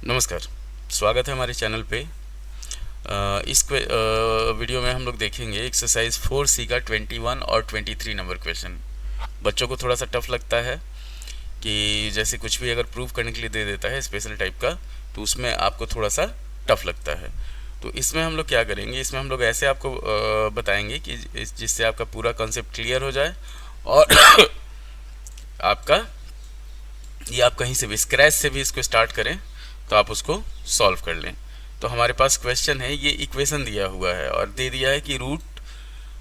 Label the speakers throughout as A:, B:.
A: नमस्कार, स्वागत है हमारे चैनल पे। इस वीडियो में हम लोग देखेंगे एक्सरसाइज 4C का 21 और 23 नंबर क्वेश्चन। बच्चों को थोड़ा सा टफ लगता है कि जैसे कुछ भी अगर प्रूव करने के लिए दे देता है स्पेशल टाइप का, तो उसमें आपको थोड़ा सा टफ लगता है। तो इसमें हम लोग क्या करेंगे, इसमें हम लोग ऐसे आपको बताएंगे कि जिससे आपका पूरा कॉन्सेप्ट क्लियर हो जाए और आपका ये आप कहीं से भी स्क्रैच से भी इसको स्टार्ट करें तो आप उसको सॉल्व कर लें। तो हमारे पास क्वेश्चन है, ये इक्वेशन दिया हुआ है और दे दिया है कि रूट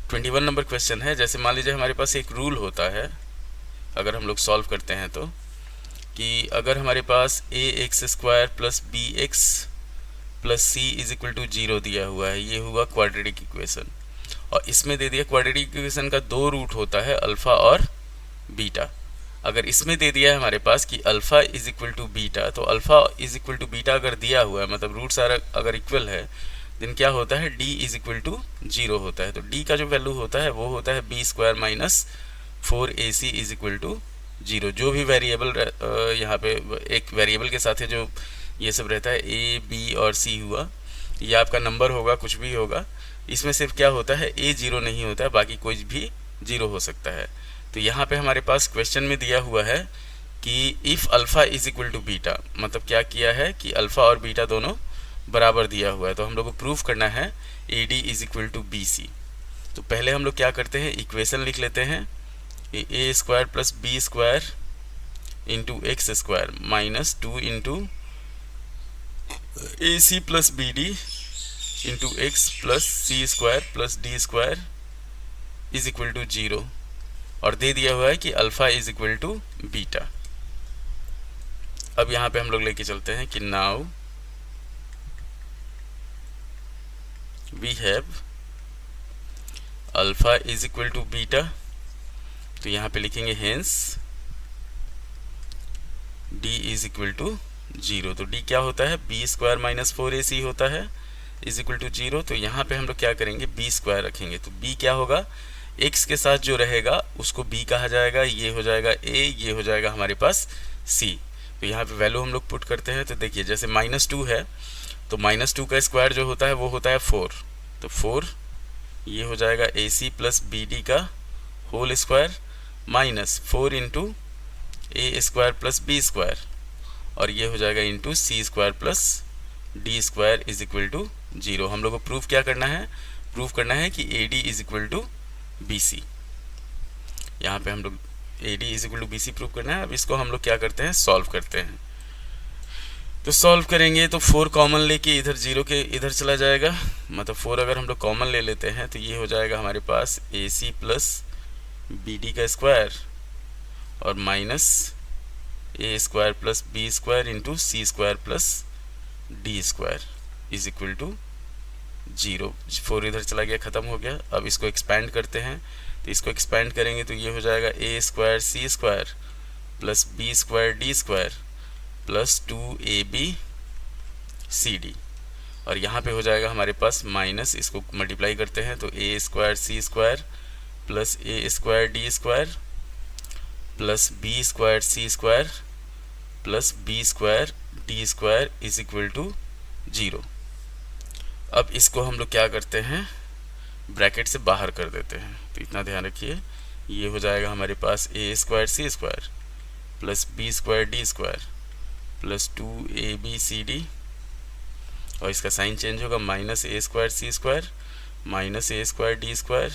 A: 21 नंबर क्वेश्चन है। जैसे मान लीजिए हमारे पास एक रूल होता है, अगर हम लोग सॉल्व करते हैं तो, कि अगर हमारे पास ax² plus bx plus c is equal to 0 दिया हुआ है, ये हुआ क्वाड्रेटिक इक्वेशन। और इसमें दे दिया क्वाड्रेटिक इक्वेशन का दो रूट होता है, अल्फा और बीटा। अगर इसमें दे दिया है हमारे पास कि alpha is equal to beta, तो alpha is equal to beta अगर दिया हुआ है, मतलब रूट सारा अगर इक्वल है, देन क्या होता है, डी इज इक्वल टू 0 होता है। तो डी का जो वैल्यू होता है वो होता है b² minus 4ac is equal to 0। जो भी वेरिएबल यहाँ पे एक वेरिएबल के साथ है जो ये सब रहता है, a b और c हुआ, ये आपका नंबर होगा, कुछ भी होगा। इसमें सिर्फ क्या होता है, a 0 नहीं होता है, बाकी कोई भी 0 हो सकता है। तो यहाँ पे हमारे पास क्वेश्चन में दिया हुआ है कि if alpha is equal to beta, मतलब क्या किया है कि अल्फ़ा और बीटा दोनों बराबर दिया हुआ है। तो हम लोग को प्रूफ करना है A D is equal to B C. तो पहले हम लोग क्या करते हैं, इक्वेशन लिख लेते हैं, a² plus b² into x² minus 2 into A C plus B D into x plus c² plus d² is equal to 0। और दे दिया हुआ है कि alpha is equal to beta. अब यहाँ पे हम लोग लेके चलते हैं कि now we have alpha is equal to beta. तो यहाँ पे लिखेंगे hence D is equal to 0। तो डी क्या होता है, b² माइनस 4ac होता है, इज इक्वल टू 0। तो यहाँ पे हम लोग क्या करेंगे, b² रखेंगे। तो b क्या होगा, x के साथ जो रहेगा उसको b कहा जाएगा, ये हो जाएगा a, ये हो जाएगा हमारे पास c। तो यहाँ पे वैल्यू हम लोग पुट करते हैं। तो देखिए जैसे -2 है, तो -2 का स्क्वायर जो होता है वो होता है 4। तो 4 ये हो जाएगा ac प्लस बी डी का whole square minus 4 into a² plus b² और ये हो जाएगा into c² plus d² is equal to 0। हम लोग को प्रूफ क्या करना है, प्रूफ करना है कि A D is equal to B C. यहाँ पे हम लोग A D is equal to B C prove करना है। अब इसको हम लोग क्या करते हैं, सॉल्व करते हैं। तो सॉल्व करेंगे तो 4 कॉमन लेके इधर 0 के इधर चला जाएगा, मतलब 4 अगर हम लोग कॉमन ले लेते हैं तो ये हो जाएगा हमारे पास A C plus B D का स्क्वायर और minus a² plus b² into c² plus d² is equal to 0। 4 इधर चला गया, ख़त्म हो गया। अब इसको एक्सपैंड करते हैं, तो इसको एक्सपैंड करेंगे तो ये हो जाएगा a² c² plus b² d² plus 2ab cd। और यहाँ पे हो जाएगा हमारे पास माइनस, इसको मल्टीप्लाई करते हैं तो a² c² plus a² d² plus b² c² plus b² d² is equal to 0। अब इसको हम लोग क्या करते हैं, ब्रैकेट से बाहर कर देते हैं। तो इतना ध्यान रखिए, ये हो जाएगा हमारे पास a² c² plus b² d² plus 2ab cd और इसका साइन चेंज होगा, minus a² c² minus a² d²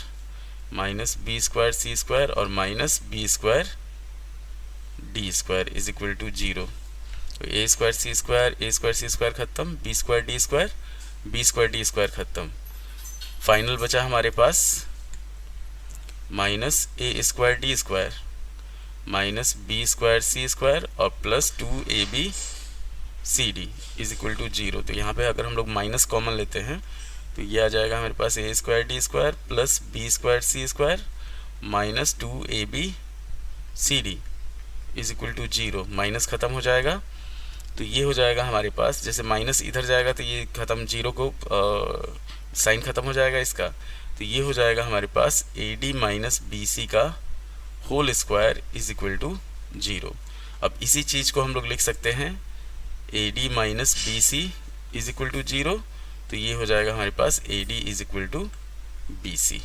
A: minus b² c² और minus b² d² is equal to 0। तो a² c² खत्म, b² d² b² d² खत्म। Final बचा हमारे पास minus a² d² minus b² c² और plus 2ab cd is equal to 0। तो यहाँ पे अगर हम लोग माइनस कॉमन लेते हैं तो ये आ जाएगा हमारे पास a² d² plus b² c² minus 2ab cd is equal to 0। Minus ख़त्म हो जाएगा तो ये हो जाएगा हमारे पास, जैसे माइनस इधर जाएगा तो ये ख़त्म, 0 को साइन ख़त्म हो जाएगा इसका। तो ये हो जाएगा हमारे पास A D minus B C का whole square is equal to 0। अब इसी चीज़ को हम लोग लिख सकते हैं A D minus B C is equal to 0, तो ये हो जाएगा हमारे पास A D is equal to B C.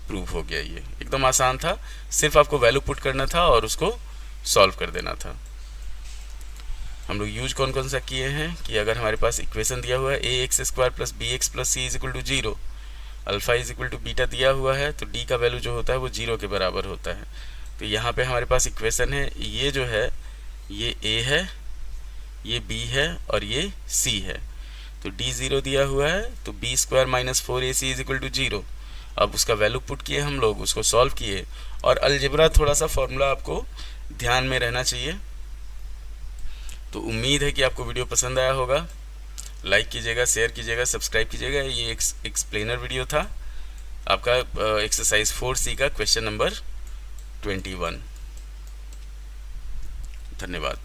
A: Prove हो गया। ये एकदम आसान था, सिर्फ आपको वैल्यू पुट करना था और उसको सॉल्व कर देना था। हम लोग यूज कौन कौन सा किए हैं कि अगर हमारे पास इक्वेशन दिया हुआ है A X square plus B X plus C is equal to 0, alpha is equal to beta दिया हुआ है, तो डी का वैल्यू जो होता है वो 0 के बराबर होता है। तो यहाँ पे हमारे पास इक्वेशन है, ये जो है ये ए है, ये बी है और ये सी है। तो डी 0 दिया हुआ है, तो B square minus 4ac is equal to 0। अब उसका वैल्यू पुट किए हम लोग, उसको सॉल्व किए, और अलजेब्रा थोड़ा सा फॉर्मूला आपको ध्यान में रहना चाहिए। तो उम्मीद है कि आपको वीडियो पसंद आया होगा। लाइक कीजिएगा, शेयर कीजिएगा, सब्सक्राइब कीजिएगा। ये एक एक्सप्लेनर वीडियो था आपका एक्सरसाइज 4C का क्वेश्चन नंबर 21। धन्यवाद।